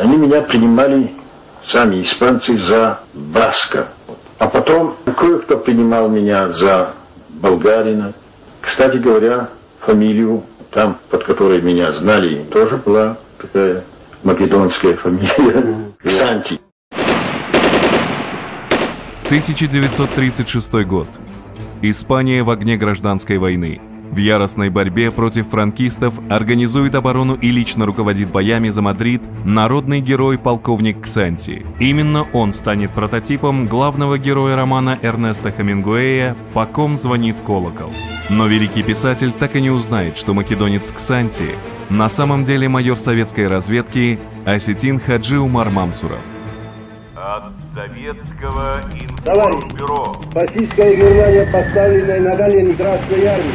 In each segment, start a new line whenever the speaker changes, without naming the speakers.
Они меня принимали, сами испанцы, за баска. А потом кое-кто принимал меня за болгарина. Кстати говоря, фамилию там, под которой меня знали, тоже была такая македонская фамилия Ксанти.
1936 год. Испания в огне гражданской войны. В яростной борьбе против франкистов организует оборону и лично руководит боями за Мадрид народный герой полковник Ксанти. Именно он станет прототипом главного героя романа Эрнеста Хемингуэя «По ком звонит колокол». Но великий писатель так и не узнает, что македонец Ксанти на самом деле майор советской разведки Осетин Хаджи Умар Мамсуров.
От советского
информбюро. Фашистская Германия, поставленная на колени Красной Армии.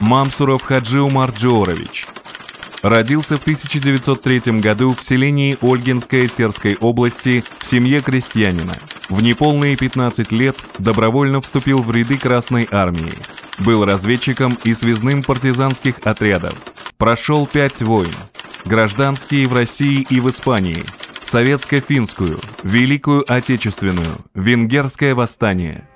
Мамсуров Хаджи Умар Джорович. Родился в 1903 году в селении Ольгинское Терской области в семье крестьянина. В неполные 15 лет добровольно вступил в ряды Красной армии. Был разведчиком и связным партизанских отрядов. Прошел 5 войн. Гражданские в России и в Испании, советско-финскую, Великую Отечественную, Венгерское восстание.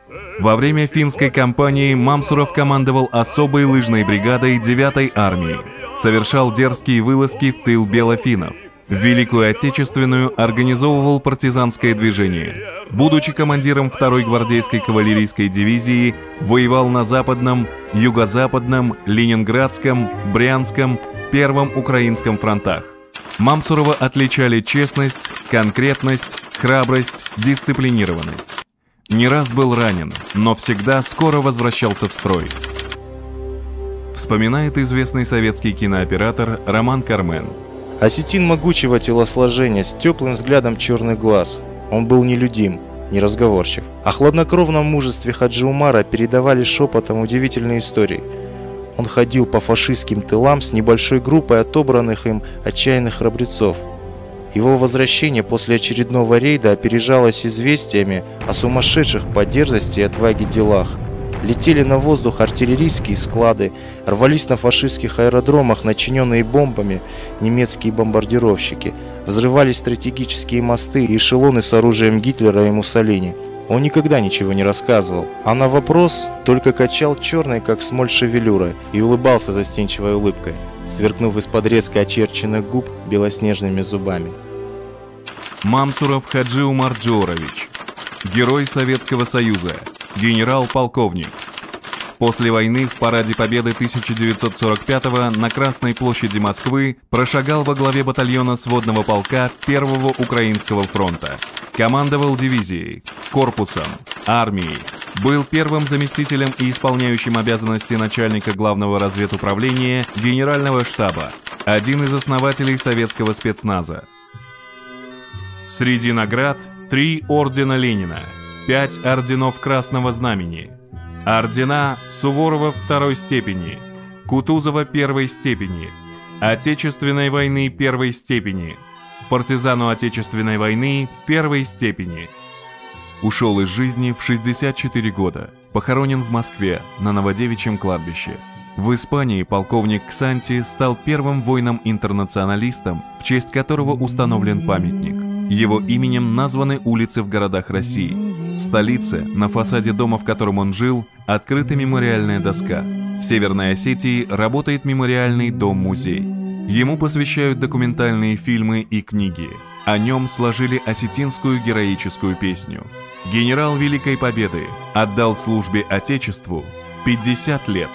Во время финской кампании Мамсуров командовал особой лыжной бригадой 9-й армии, совершал дерзкие вылазки в тыл белофинов. В Великую Отечественную организовывал партизанское движение. Будучи командиром 2-й гвардейской кавалерийской дивизии, воевал на Западном, Юго-Западном, Ленинградском, Брянском, Первом Украинском фронтах. Мамсурова отличали честность, конкретность, храбрость, дисциплинированность. Не раз был ранен, но всегда скоро возвращался в строй. Вспоминает известный советский кинооператор Роман Кармен.
Осетин могучего телосложения с теплым взглядом черных глаз. Он был нелюдим, неразговорчив. О хладнокровном мужестве Хаджи Умара передавали шепотом удивительные истории. Он ходил по фашистским тылам с небольшой группой отобранных им отчаянных храбрецов. Его возвращение после очередного рейда опережалось известиями о сумасшедших по дерзости и отваге делах. Летели на воздух артиллерийские склады, рвались на фашистских аэродромах, начиненные бомбами, немецкие бомбардировщики, взрывались стратегические мосты и эшелоны с оружием Гитлера и Муссолини. Он никогда ничего не рассказывал, а на вопрос только качал черной, как смоль, шевелюрой и улыбался застенчивой улыбкой, сверкнув из-под резко очерченных губ белоснежными зубами.
Мамсуров Хаджи Умар Джорович. Герой Советского Союза. Генерал-полковник. После войны в Параде Победы 1945-го на Красной площади Москвы прошагал во главе батальона сводного полка Первого Украинского фронта. Командовал дивизией, корпусом, армией. Был первым заместителем и исполняющим обязанности начальника главного разведуправления Генерального штаба. Один из основателей советского спецназа. Среди наград 3 ордена Ленина, 5 орденов Красного Знамени, ордена Суворова 2-й степени, Кутузова 1-й степени, Отечественной войны 1-й степени, партизану Отечественной войны 1-й степени. Ушел из жизни в 64 года, похоронен в Москве на Новодевичьем кладбище. В Испании полковник Ксанти стал первым воином-интернационалистом, в честь которого установлен памятник. Его именем названы улицы в городах России. В столице, на фасаде дома, в котором он жил, открыта мемориальная доска. В Северной Осетии работает мемориальный дом-музей. Ему посвящают документальные фильмы и книги. О нем сложили осетинскую героическую песню. Генерал Великой Победы отдал службе Отечеству 50 лет.